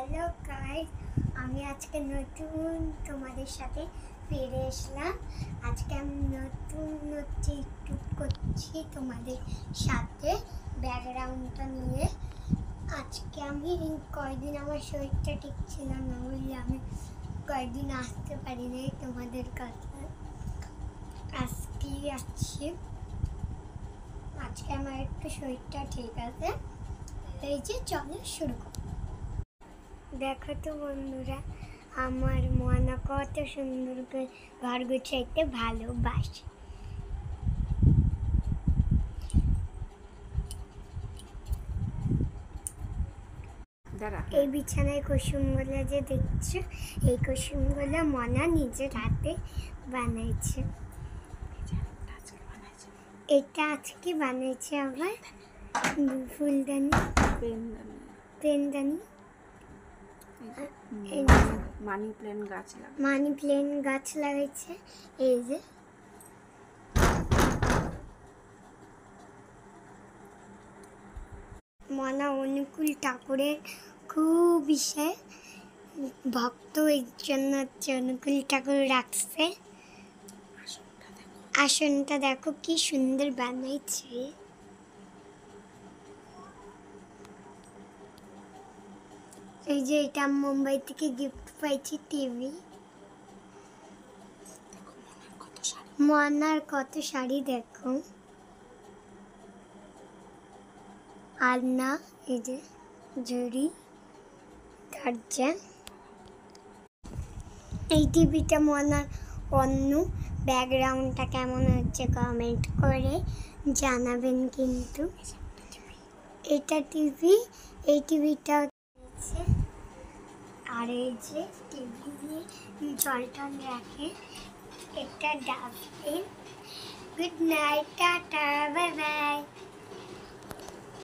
Hello guys, আমি আজকে নতুন তোমাদের সাথে ফিরে এসলাম। আজকে আমি নতুন টিকটক করছি তোমাদের সাথে ব্যাকগ্রাউন্ডটা নিয়ে। আজকে আমি কয়েকদিন আমার শরীরটা ঠিক ছিল না বলে আমি কয়েকদিন আসতে পারিনি তোমাদের কাছে। আজকে আসছি। আজকে আমার একটু শরীরটা ঠিক আছে। এই যে চলো শুরু করি। দেখো তো বন্ধুরা, আমার মনা কত সুন্দর করে ঘর গুছাইতে ভালোবাসে। এই বিছানায় কুসুমগুলো যে দেখছো, এই কুসুমগুলো মনা নিজের হাতে বানাইছে। এটা আজকে বানাইছে আবার ফুলদানি, পেনদানি, মানি প্ল্যান্ট গাছ লাগাইছে। এই যে মনা অনুকূল ঠাকুরের খুব বিশেষ ভক্ত, এর জন্য অনুকূল ঠাকুর রাখছে। আসনটা দেখো কি সুন্দর বানাইছে। এই যে এটা মুম্বাই থেকে গিফট পাইছি টিভি। মনার কত শাড়ি দেখো। আর না, এই যে জুড়ি, দরজা। এই টিভিটা মনার অন্য। ব্যাকগ্রাউন্ডটা কেমন হচ্ছে কমেন্ট করে জানাবেন কিন্তু। এটা টিভি, এই টিভিটা হচ্ছে। আর এই যে টিভি দিয়ে জল টল রাখে। এটা dustbin. Good night, tata, bye bye.